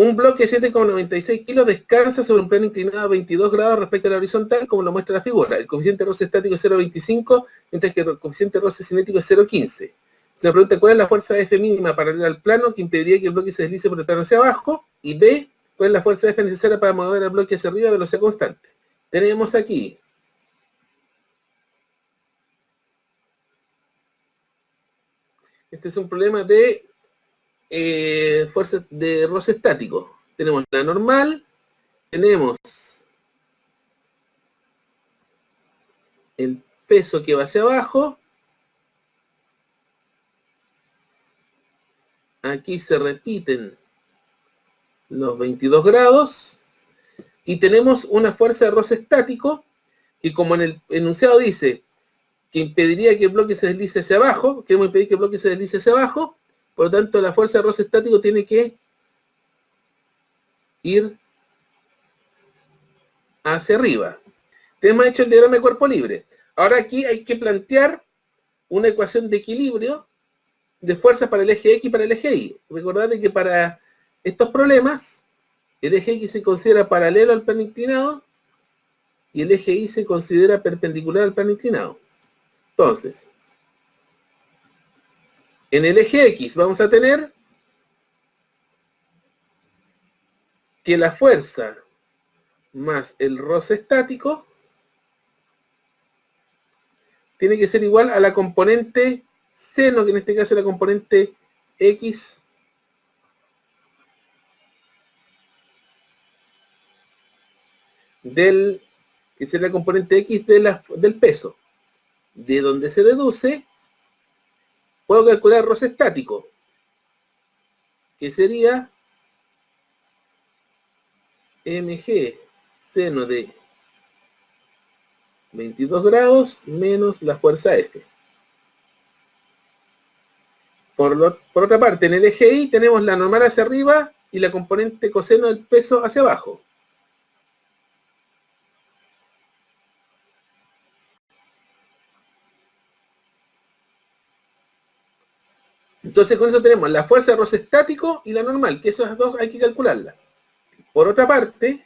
Un bloque de 7,96 kilos descansa sobre un plano inclinado a 22 grados respecto a la horizontal, como lo muestra la figura. El coeficiente de roce estático es 0,25, mientras que el coeficiente de roce cinético es 0,15. Se me pregunta cuál es la fuerza F mínima paralela al plano que impediría que el bloque se deslice por el plano hacia abajo, y B, cuál es la fuerza F necesaria para mover el bloque hacia arriba a velocidad constante. Tenemos aquí este es un problema de fuerza de roce estático. Tenemos la normal, tenemos el peso que va hacia abajo, aquí se repiten los 22 grados, y tenemos una fuerza de roce estático, que como en el enunciado dice, que impediría que el bloque se deslice hacia abajo, queremos impedir que el bloque se deslice hacia abajo, por lo tanto la fuerza de roce estático tiene que ir hacia arriba. Tenemos hecho el diagrama de cuerpo libre. Ahora aquí hay que plantear una ecuación de equilibrio de fuerzas para el eje X y para el eje Y. Recordad que para estos problemas, el eje X se considera paralelo al plano inclinado y el eje Y se considera perpendicular al plano inclinado. Entonces, en el eje X vamos a tener que la fuerza más el roce estático tiene que ser igual a la componente seno, que en este caso es la componente X que sería la componente X del peso, de donde se deduce, puedo calcular el roce estático, que sería mg seno de 22 grados menos la fuerza F. Por otra parte, en el eje Y tenemos la normal hacia arriba y la componente coseno del peso hacia abajo. Entonces con eso tenemos la fuerza de roce estático y la normal, que esas dos hay que calcularlas. Por otra parte,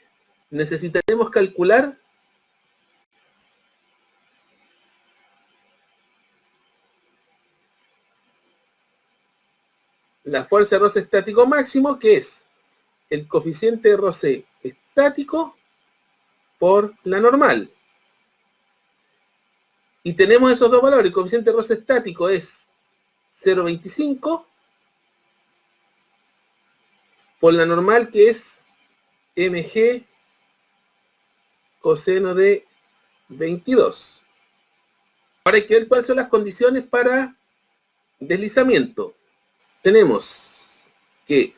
necesitaremos calcular la fuerza de roce estático máximo, que es el coeficiente de roce estático por la normal. Y tenemos esos dos valores. El coeficiente de roce estático es 0,25 por la normal, que es mg coseno de 22. Ahora hay que ver cuáles son las condiciones para deslizamiento. Tenemos que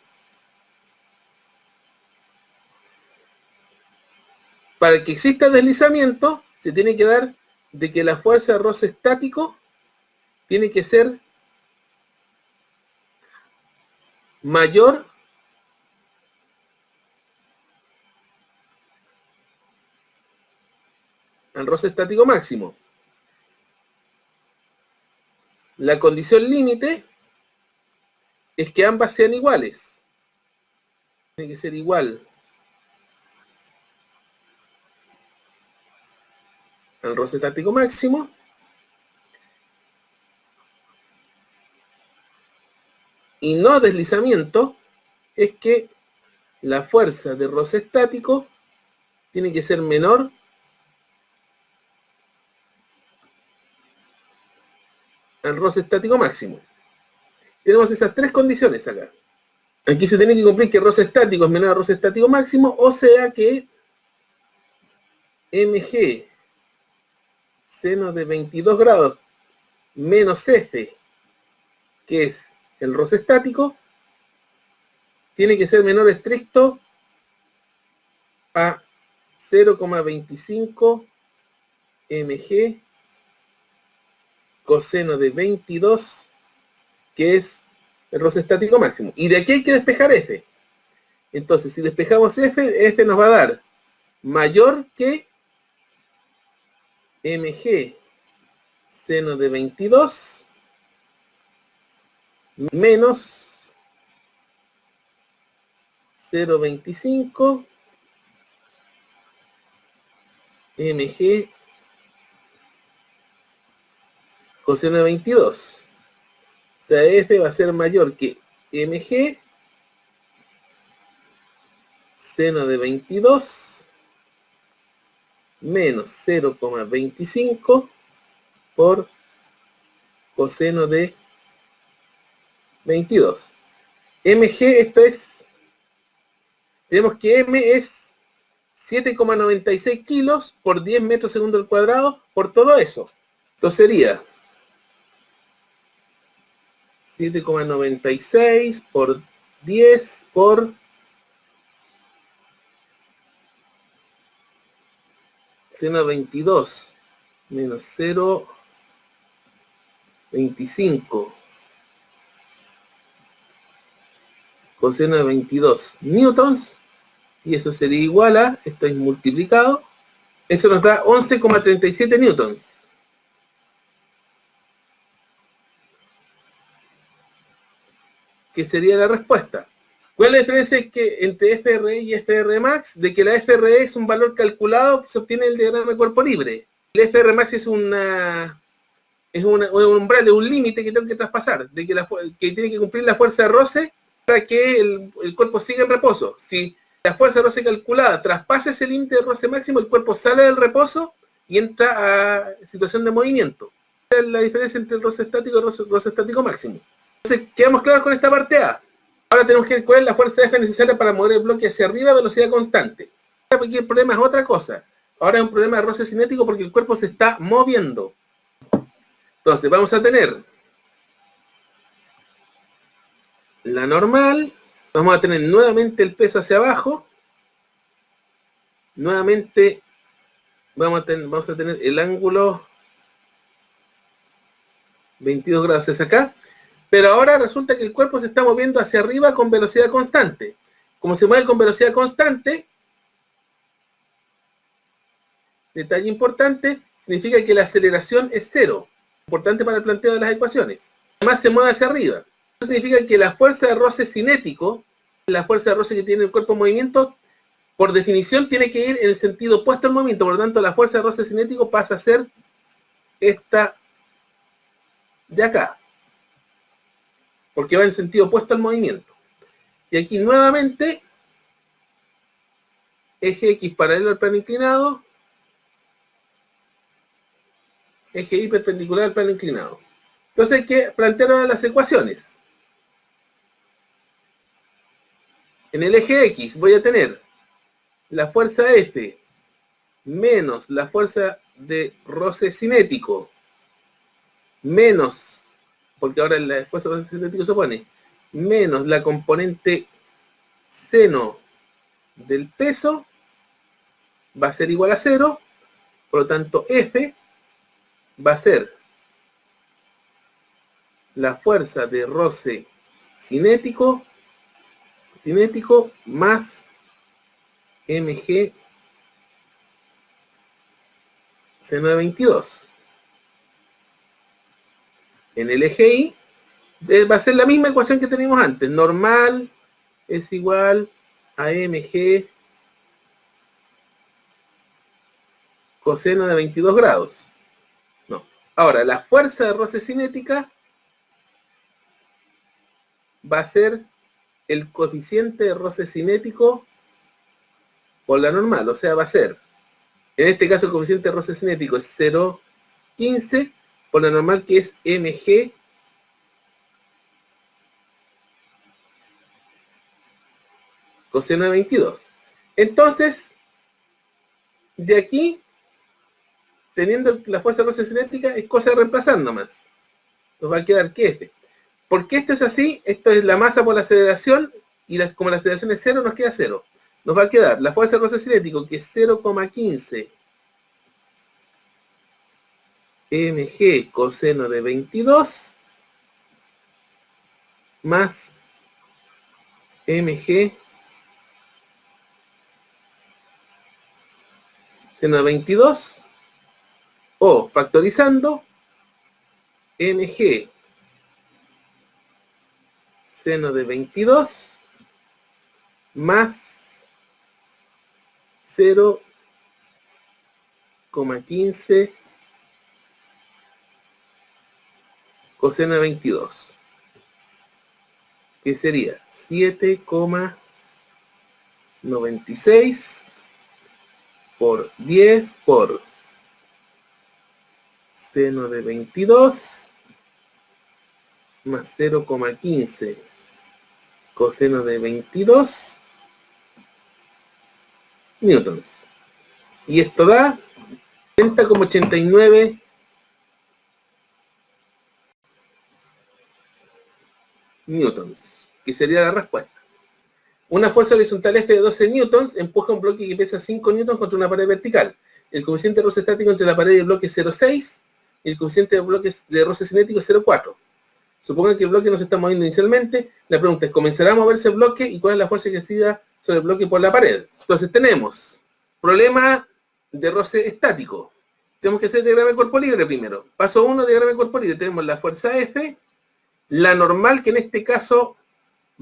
para que exista deslizamiento se tiene que dar de que la fuerza de roce estático tiene que ser mayor al roce estático máximo. La condición límite es que ambas sean iguales. Tiene que ser igual al roce estático máximo y no deslizamiento es que la fuerza de roce estático tiene que ser menor al roce estático máximo. Tenemos esas tres condiciones acá. Aquí se tiene que cumplir que el roce estático es menor al roce estático máximo, o sea que mg seno de 22 grados menos F, que es el roce estático, tiene que ser menor estricto a 0,25 mg coseno de 22, que es el roce estático máximo. Y de aquí hay que despejar F. Entonces, si despejamos F nos va a dar mayor que mg seno de 22 menos 0,25 mg coseno de 22. O sea, f va a ser mayor que mg seno de 22 menos 0,25 por coseno de 22. mg, esto es, tenemos que m es 7,96 kilos por 10 metros segundo al cuadrado por todo eso. Entonces sería 7,96 por 10 por 0,22 menos 0,25 coseno de 22 newtons, y eso sería igual a, esto es multiplicado, eso nos da 11,37 newtons. ¿Qué sería la respuesta? ¿Cuál es la diferencia entre FRE y FR max? De que la FRE es un valor calculado que se obtiene en el diagrama de cuerpo libre. El FR max es un umbral, es un límite que tengo que traspasar, de que tiene que cumplir la fuerza de roce para que el cuerpo siga en reposo. Si la fuerza de roce calculada traspasa ese límite de roce máximo, el cuerpo sale del reposo y entra a situación de movimiento. Esa es la diferencia entre el roce estático y el roce estático máximo. Entonces, quedamos claros con esta parte A. Ahora tenemos que ver cuál es la fuerza F necesaria para mover el bloque hacia arriba a velocidad constante. Aquí el problema es otra cosa. Ahora es un problema de roce cinético porque el cuerpo se está moviendo. Entonces, vamos a tener la normal, vamos a tener nuevamente el peso hacia abajo, nuevamente vamos a tener el ángulo 22 grados es acá, pero ahora resulta que el cuerpo se está moviendo hacia arriba con velocidad constante. Como se mueve con velocidad constante, detalle importante, significa que la aceleración es cero, importante para el planteo de las ecuaciones. Además se mueve hacia arriba. Eso significa que la fuerza de roce cinético, la fuerza de roce que tiene el cuerpo en movimiento, por definición tiene que ir en el sentido opuesto al movimiento. Por lo tanto, la fuerza de roce cinético pasa a ser esta de acá, porque va en sentido opuesto al movimiento. Y aquí nuevamente, eje X paralelo al plano inclinado, eje Y perpendicular al plano inclinado. Entonces hay que plantear ahora las ecuaciones. En el eje X voy a tener la fuerza F menos la fuerza de roce cinético menos, porque ahora la fuerza de roce cinético se pone, menos la componente seno del peso va a ser igual a 0, por lo tanto F va a ser la fuerza de roce cinético más mg seno de 22. En el eje Y va a ser la misma ecuación que teníamos antes. Normal es igual a mg coseno de 22 grados. No. Ahora, la fuerza de roce cinética va a ser el coeficiente de roce cinético por la normal. O sea, va a ser, en este caso el coeficiente de roce cinético es 0,15 por la normal, que es mg coseno de 22. Entonces, de aquí, teniendo la fuerza de roce cinética, es cosa de reemplazar nomás. Nos va a quedar que F. ¿Por qué esto es así? Esto es la masa por la aceleración, y como la aceleración es 0, nos queda 0. Nos va a quedar la fuerza de roce cinético, que es 0,15 mg coseno de 22 más mg seno de 22, o factorizando, mg seno de 22 más 0,15 coseno de 22, que sería 7,96 por 10 por seno de 22 más 0,15 coseno de 22 newtons. Y esto da 30,89 newtons, que sería la respuesta. Una fuerza horizontal F de 12 newtons empuja un bloque que pesa 5 newtons contra una pared vertical. El coeficiente de roce estático entre la pared y el bloque es 0,6 y el coeficiente de roce cinético es 0,4. Supongan que el bloque no se está moviendo inicialmente. La pregunta es, ¿comenzará a moverse el bloque y cuál es la fuerza que exercida sobre el bloque por la pared? Entonces tenemos problema de roce estático. Tenemos que hacer diagrama de cuerpo libre primero. Paso 1, diagrama de cuerpo libre. Tenemos la fuerza F, la normal, que en este caso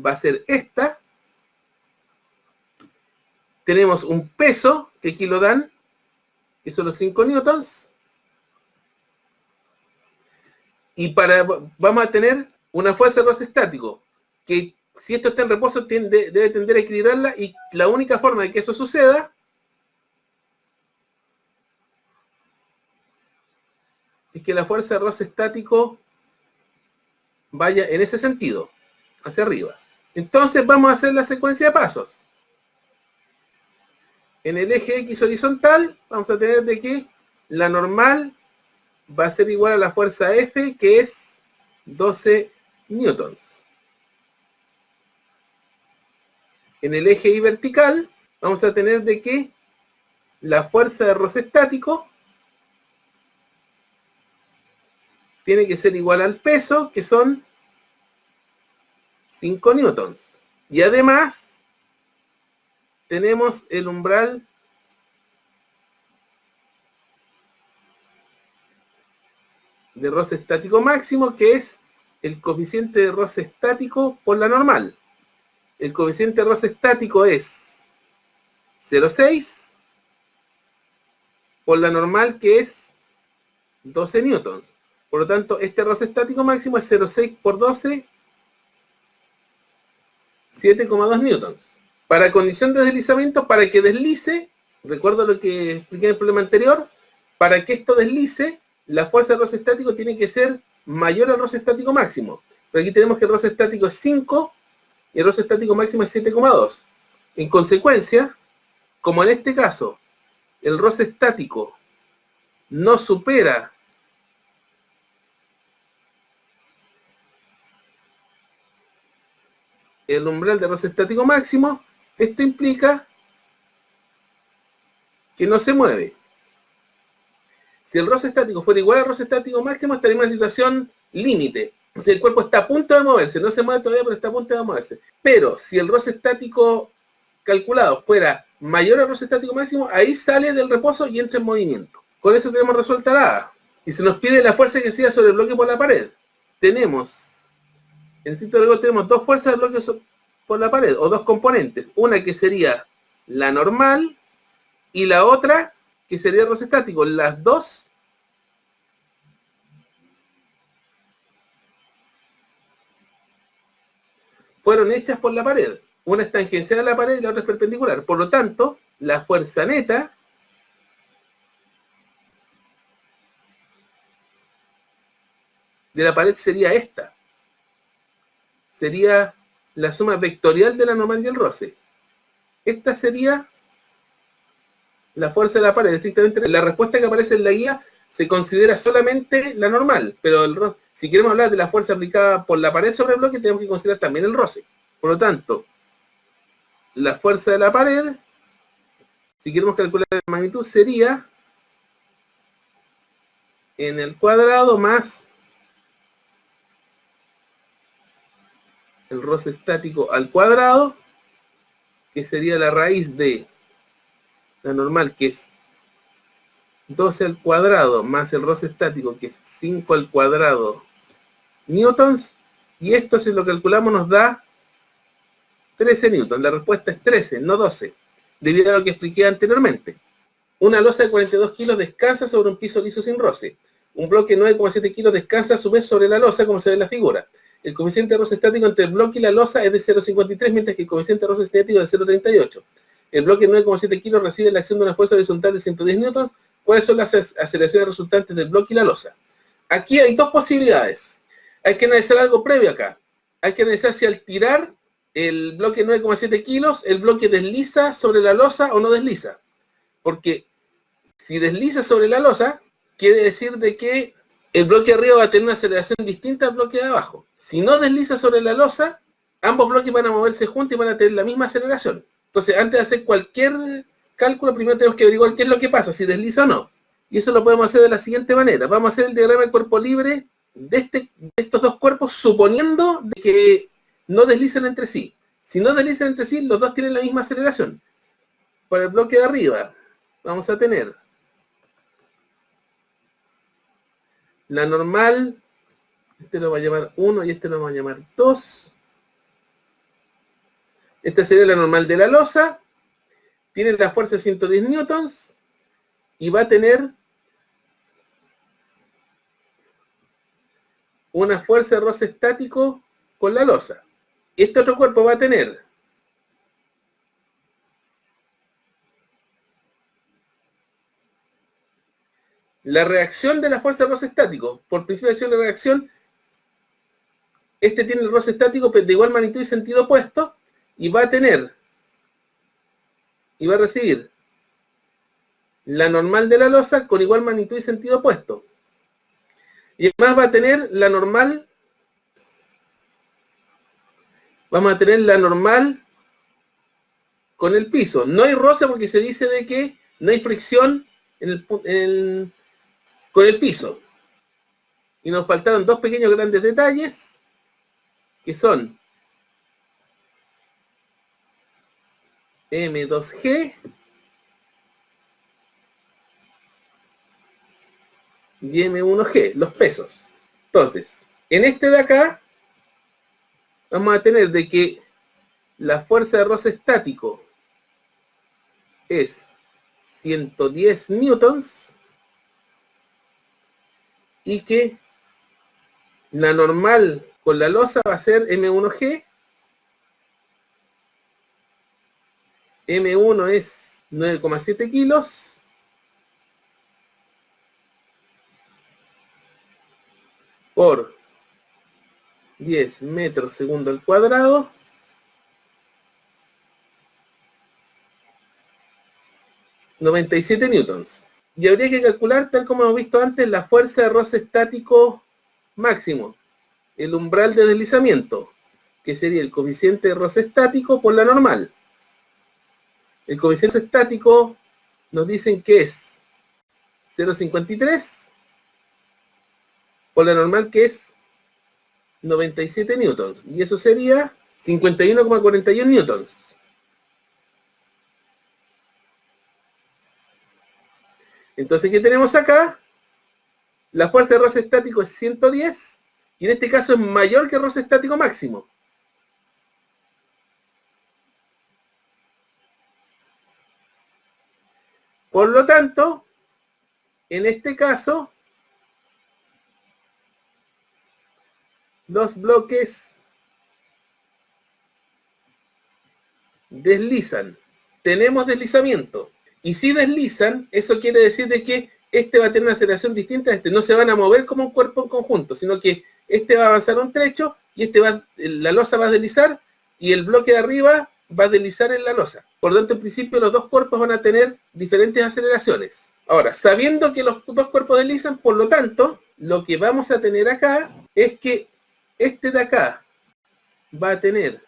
va a ser esta. Tenemos un peso, que aquí lo dan, que son los 5 newtons. Y vamos a tener una fuerza de roce estático, que si esto está en reposo debe tender a equilibrarla, y la única forma de que eso suceda es que la fuerza de roce estático vaya en ese sentido, hacia arriba. Entonces vamos a hacer la secuencia de pasos. En el eje X horizontal vamos a tener de que la normal va a ser igual a la fuerza F, que es 12 newtons. En el eje Y vertical vamos a tener de que la fuerza de roce estático tiene que ser igual al peso, que son 5 newtons. Y además tenemos el umbral de roce estático máximo, que es el coeficiente de roce estático por la normal. El coeficiente de roce estático es 0,6 por la normal, que es 12 newtons. Por lo tanto, este roce estático máximo es 0,6 por 12, 7,2 newtons. Para condición de deslizamiento, para que deslice, recuerdo lo que expliqué en el problema anterior, para que esto deslice, la fuerza de roce estático tiene que ser mayor al roce estático máximo. Pero aquí tenemos que el roce estático es 5 y el roce estático máximo es 7,2. En consecuencia, como en este caso, el roce estático no supera el umbral de roce estático máximo, esto implica que no se mueve. Si el roce estático fuera igual al roce estático máximo, estaría en una situación límite. O sea, el cuerpo está a punto de moverse, no se mueve todavía, pero está a punto de moverse. Pero si el roce estático calculado fuera mayor al roce estático máximo, ahí sale del reposo y entra en movimiento. Con eso tenemos resuelta la A. Y se nos pide la fuerza que sea sobre el bloque por la pared. Tenemos, en el título de rigor tenemos dos fuerzas de bloque por la pared, o dos componentes. Una que sería la normal y la otra que sería el roce estático. Las dos fueron hechas por la pared. Una es tangencial a la pared y la otra es perpendicular. Por lo tanto, la fuerza neta de la pared sería esta. Sería la suma vectorial de la normal y el roce. Esta sería la fuerza de la pared. Estrictamente, la respuesta que aparece en la guía se considera solamente la normal, pero si queremos hablar de la fuerza aplicada por la pared sobre el bloque, tenemos que considerar también el roce. Por lo tanto, la fuerza de la pared, si queremos calcular la magnitud, sería en el cuadrado más el roce estático al cuadrado, que sería la raíz de la normal, que es 12 al cuadrado, más el roce estático, que es 5 al cuadrado newtons, y esto si lo calculamos nos da 13 newtons. La respuesta es 13, no 12, debido a lo que expliqué anteriormente. Una losa de 42 kilos descansa sobre un piso liso sin roce. Un bloque de 9,7 kilos descansa a su vez sobre la losa, como se ve en la figura. El coeficiente de roce estático entre el bloque y la losa es de 0,53, mientras que el coeficiente de roce cinético es de 0,38. El bloque de 9,7 kilos recibe la acción de una fuerza horizontal de 110 newtons. ¿Cuáles son las aceleraciones resultantes del bloque y la losa? Aquí hay dos posibilidades. Hay que analizar algo previo acá. Hay que analizar si al tirar el bloque de 9,7 kilos, el bloque desliza sobre la losa o no desliza. Porque si desliza sobre la losa, quiere decir de que el bloque de arriba va a tener una aceleración distinta al bloque de abajo. Si no desliza sobre la losa, ambos bloques van a moverse juntos y van a tener la misma aceleración. Entonces, antes de hacer cualquier cálculo, primero tenemos que averiguar qué es lo que pasa, si desliza o no. Y eso lo podemos hacer de la siguiente manera. Vamos a hacer el diagrama de cuerpo libre de estos dos cuerpos, suponiendo de que no deslizan entre sí. Si no deslizan entre sí, los dos tienen la misma aceleración. Para el bloque de arriba, vamos a tener la normal, este lo va a llamar 1 y este lo va a llamar 2. Esta sería la normal de la losa. Tiene la fuerza de 110 newtons y va a tener una fuerza de roce estático con la losa. Este otro cuerpo va a tener la reacción de la fuerza de roce estático. Por principio de acción de reacción, este tiene el roce estático de igual magnitud y sentido opuesto, y va a recibir la normal de la losa con igual magnitud y sentido opuesto. Y además va a tener la normal, vamos a tener la normal con el piso. No hay roce porque se dice de que no hay fricción con el piso. Y nos faltaron dos pequeños grandes detalles, que son M2G y M1G, los pesos. Entonces, en este de acá, vamos a tener de que la fuerza de roce estático es 110 newtons y que la normal con la losa va a ser M1G. M1 es 9,7 kilos por 10 metros segundo al cuadrado. ...97 newtons. Y habría que calcular, tal como hemos visto antes, la fuerza de roce estático máximo, el umbral de deslizamiento, que sería el coeficiente de roce estático por la normal. El coeficiente estático nos dicen que es 0,53 por la normal, que es 97 newtons. Y eso sería 51,41 newtons. Entonces, ¿qué tenemos acá? La fuerza de roce estático es 110 y en este caso es mayor que el roce estático máximo. Por lo tanto, en este caso, los bloques deslizan. Tenemos deslizamiento. Y si deslizan, eso quiere decir de que este va a tener una aceleración distinta a este. No se van a mover como un cuerpo en conjunto, sino que este va a avanzar un trecho y la losa va a deslizar y el bloque de arriba va a deslizar en la losa. Por lo tanto, en principio, los dos cuerpos van a tener diferentes aceleraciones. Ahora, sabiendo que los dos cuerpos deslizan, por lo tanto, lo que vamos a tener acá es que este de acá va a tener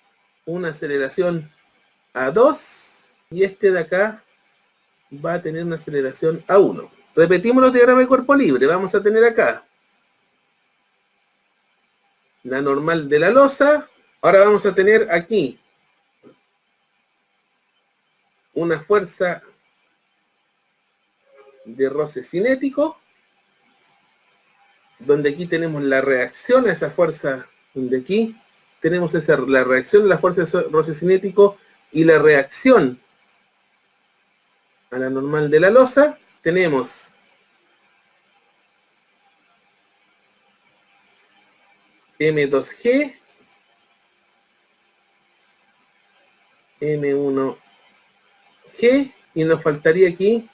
una aceleración A2 y este de acá va a tener una aceleración A1. Repetimos los diagramas de cuerpo libre. Vamos a tener acá la normal de la losa. Ahora vamos a tener aquí una fuerza de roce cinético, donde aquí tenemos la reacción a esa fuerza de aquí, tenemos la reacción de la fuerza de roce cinético y la reacción a la normal de la losa. Tenemos M2G, M1G, y nos faltaría aquí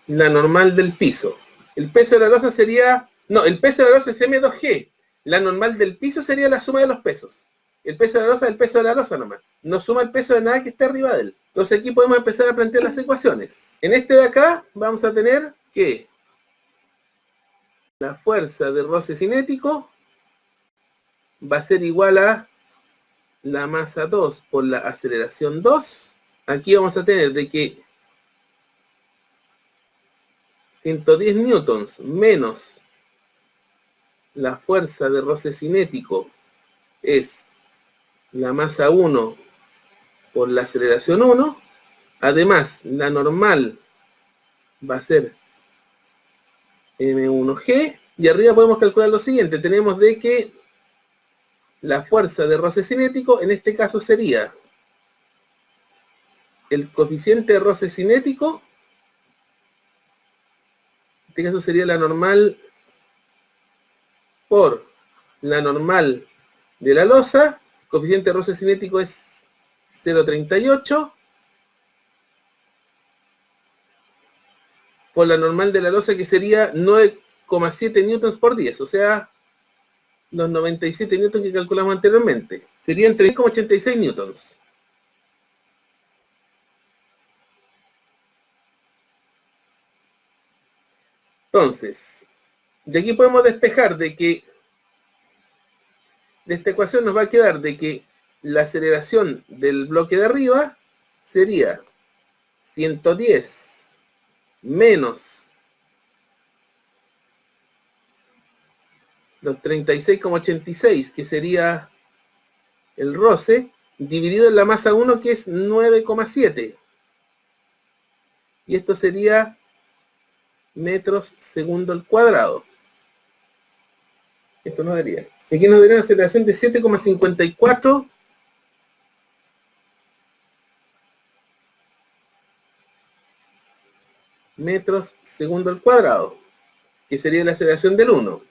la normal del piso. El peso de la losa sería... No, el peso de la losa es M2G. La normal del piso sería la suma de los pesos. El peso de la losa es el peso de la losa nomás. No suma el peso de nada que esté arriba de él. Entonces aquí podemos empezar a plantear las ecuaciones. En este de acá vamos a tener que la fuerza de roce cinético va a ser igual a la masa 2 por la aceleración 2. Aquí vamos a tener de que 110 newtons menos la fuerza de roce cinético es la masa 1 por la aceleración 1. Además, la normal va a ser M1G. Y arriba podemos calcular lo siguiente. Tenemos de que la fuerza de roce cinético, en este caso sería el coeficiente de roce cinético. En este caso sería la normal por la normal de la losa. El coeficiente de roce cinético es 0,38 por la normal de la losa, que sería 9,7 newtons por 10, o sea, los 97 newtons que calculamos anteriormente. Serían 3,86 newtons. Entonces, de aquí podemos despejar de que de esta ecuación nos va a quedar de que la aceleración del bloque de arriba sería 110 menos los 36,86, que sería el roce, dividido en la masa 1, que es 9,7. Y esto sería metros segundo al cuadrado. Esto nos daría. Aquí nos daría una aceleración de 7,54 metros segundo al cuadrado, que sería la aceleración del 1.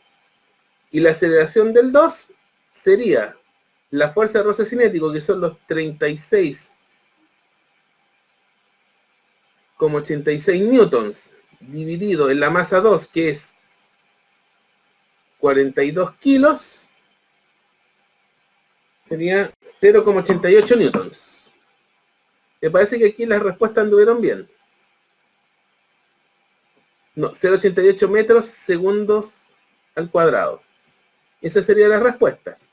Y la aceleración del 2 sería la fuerza de roce cinético, que son los 36,86 newtons, dividido en la masa 2, que es 42 kilos, sería 0,88 newtons. Me parece que aquí las respuestas anduvieron bien. No, 0,88 metros segundos al cuadrado. Esas serían las respuestas.